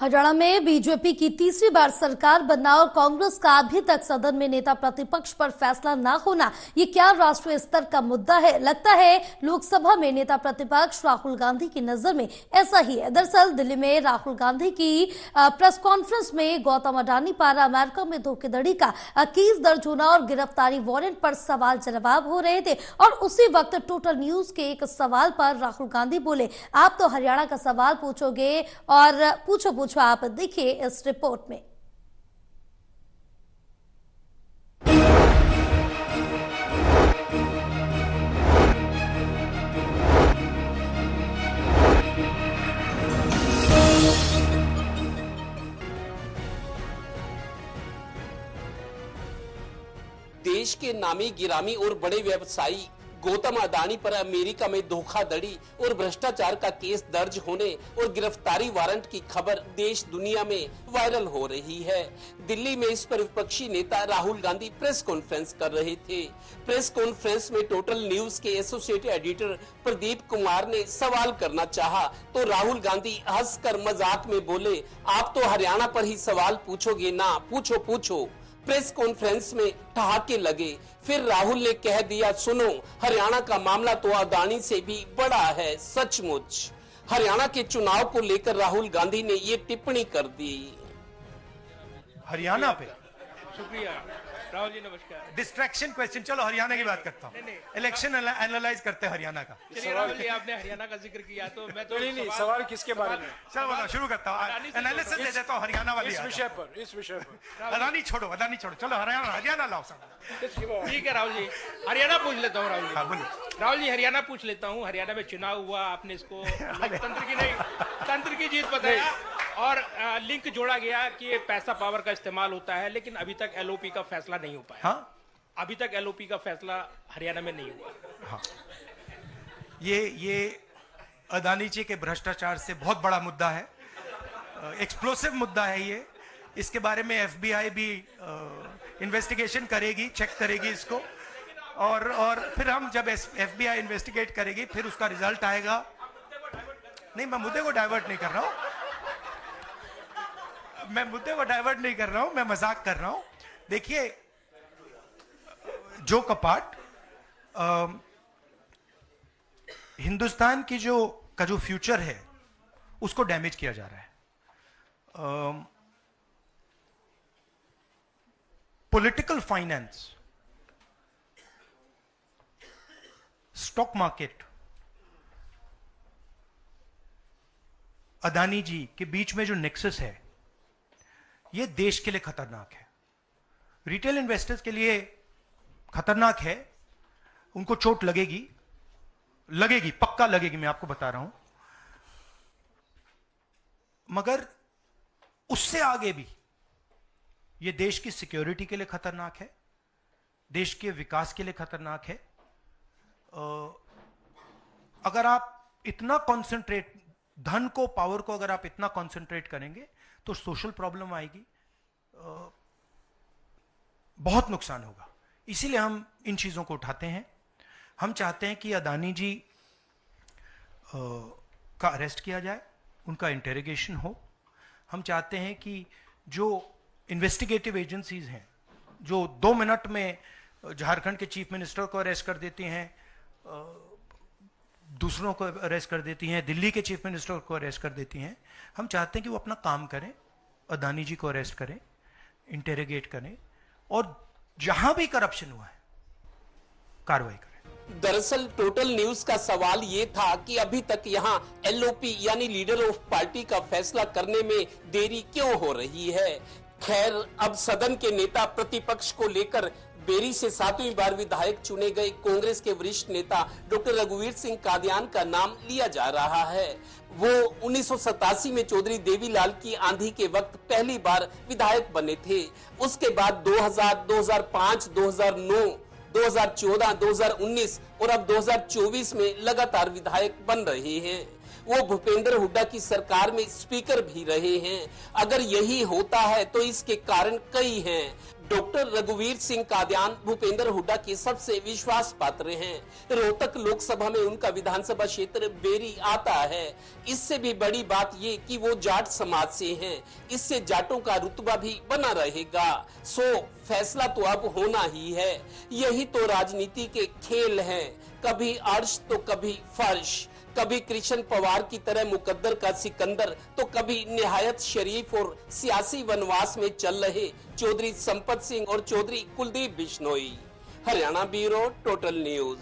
हरियाणा में बीजेपी की तीसरी बार सरकार बनना और कांग्रेस का अभी तक सदन में नेता प्रतिपक्ष पर फैसला न होना, ये क्या राष्ट्रीय स्तर का मुद्दा है? लगता है लोकसभा में नेता प्रतिपक्ष राहुल गांधी की नजर में ऐसा ही है। दरअसल दिल्ली में राहुल गांधी की प्रेस कॉन्फ्रेंस में गौतम अडानी पर अमेरिका में धोखाधड़ी का केस दर्ज होना और गिरफ्तारी वारंट पर सवाल जवाब हो रहे थे और उसी वक्त टोटल न्यूज के एक सवाल पर राहुल गांधी बोले, आप तो हरियाणा का सवाल पूछोगे और पूछो आप देखिए इस रिपोर्ट में। देश के नामी गिरामी और बड़े व्यवसायी गौतम अडानी पर अमेरिका में धोखाधड़ी और भ्रष्टाचार का केस दर्ज होने और गिरफ्तारी वारंट की खबर देश दुनिया में वायरल हो रही है। दिल्ली में इस पर विपक्षी नेता राहुल गांधी प्रेस कॉन्फ्रेंस कर रहे थे। प्रेस कॉन्फ्रेंस में टोटल न्यूज के एसोसिएट एडिटर प्रदीप कुमार ने सवाल करना चाहा तो राहुल गांधी हंसकर मजाक में बोले, आप तो हरियाणा पर ही सवाल पूछोगे ना, पूछो। प्रेस कॉन्फ्रेंस में ठहाके लगे। फिर राहुल ने कह दिया, सुनो, हरियाणा का मामला तो अडानी से भी बड़ा है। सचमुच हरियाणा के चुनाव को लेकर राहुल गांधी ने ये टिप्पणी कर दी। हरियाणा पे शुक्रिया राहुल जी, नमस्कार। डिस्ट्रैक्शन क्वेश्चन, चलो हरियाणा की बात करता हूँ। इलेक्शन एनालाइज करते हैं हरियाणा का। चलिए राहुल जी, आपने हरियाणा का जिक्र किया तो मैं तो नहीं सवाल किसके बारे में? चलो बताओ, शुरू करता हूँ। एनालिसिस दे देता हूँ हरियाणा वाली। इस विषय पर अडानी छोड़ो, चलो हरियाणा लाओ सब। ठीक है राहुल जी, हरियाणा पूछ लेता हूँ। राहुल जी, हाँ बोलिए। राहुल जी, हरियाणा पूछ लेता हूँ। हरियाणा में चुनाव हुआ, आपने इसको तंत्र की नहीं, तंत्र की जीत बताया और लिंक जोड़ा गया कि पैसा पावर का इस्तेमाल होता है, लेकिन अभी तक एलओपी का फैसला नहीं हो पाया। हाँ, अभी तक एलओपी का फैसला हरियाणा में नहीं हुआ। हाँ, ये अडानी जी के भ्रष्टाचार से बहुत बड़ा मुद्दा है, एक्सप्लोसिव मुद्दा है ये। इसके बारे में एफबीआई भी इन्वेस्टिगेशन करेगी, चेक करेगी इसको, और फिर हम जब एफबीआई इन्वेस्टिगेट करेगी फिर उसका रिजल्ट आएगा। नहीं, मैं मुद्दे को डाइवर्ट नहीं कर रहा हूं, मैं मजाक कर रहा हूं। देखिए, जो कपाट हिंदुस्तान की जो फ्यूचर है उसको डैमेज किया जा रहा है। Political finance, stock market, Adani ji के बीच में जो नेक्सस है, यह देश के लिए खतरनाक है। रिटेल इन्वेस्टर्स के लिए खतरनाक है, उनको चोट लगेगी, पक्का लगेगी, मैं आपको बता रहा हूं। मगर उससे आगे भी यह देश की सिक्योरिटी के लिए खतरनाक है, देश के विकास के लिए खतरनाक है। अगर आप इतना कॉन्सेंट्रेट, धन को, पावर को अगर आप इतना कॉन्सेंट्रेट करेंगे तो सोशल प्रॉब्लम आएगी, बहुत नुकसान होगा। इसीलिए हम इन चीजों को उठाते हैं। हम चाहते हैं कि अडानी जी का अरेस्ट किया जाए, उनका इंटेरोगेशन हो। हम चाहते हैं कि जो इन्वेस्टिगेटिव एजेंसीज हैं, जो 2 मिनट में झारखंड के चीफ मिनिस्टर को अरेस्ट कर देती हैं, दूसरों को अरेस्ट कर देती हैं, दिल्ली के चीफ मिनिस्टर को अरेस्ट कर देती हैं, हम चाहते हैं कि वो अपना काम करें, अडानी जी को अरेस्ट करें, इंटेरोगेट करें और जहां भी करप्शन हुआ है कार्रवाई करें। दरअसल टोटल न्यूज का सवाल ये था कि अभी तक यहाँ एलओपी यानी लीडर ऑफ पार्टी का फैसला करने में देरी क्यों हो रही है। खैर, अब सदन के नेता प्रतिपक्ष को लेकर बेरी से 7वीं बार विधायक चुने गए कांग्रेस के वरिष्ठ नेता डॉक्टर रघुवीर सिंह कादियान का नाम लिया जा रहा है। वो 1987 में चौधरी देवीलाल की आंधी के वक्त पहली बार विधायक बने थे। उसके बाद 2000, 2005, 2009, 2014, 2019 और अब 2024 में लगातार विधायक बन रहे हैं। वो भूपेंद्र हुड्डा की सरकार में स्पीकर भी रहे हैं। अगर यही होता है तो इसके कारण कई हैं। डॉक्टर रघुवीर सिंह कादियान भूपेंद्र हुड्डा के सबसे विश्वास पात्र हैं। रोहतक लोकसभा में उनका विधानसभा क्षेत्र बेरी आता है। इससे भी बड़ी बात ये कि वो जाट समाज से हैं। इससे जाटों का रुतबा भी बना रहेगा। सो फैसला तो अब होना ही है। यही तो राजनीति के खेल हैं, कभी अर्श तो कभी फर्श, कभी कृष्ण पवार की तरह मुकद्दर का सिकंदर तो कभी निहायत शरीफ और सियासी वनवास में चल रहे चौधरी संपत सिंह और Chaudhary Kuldeep Bishnoi. Haryana bureau, total news.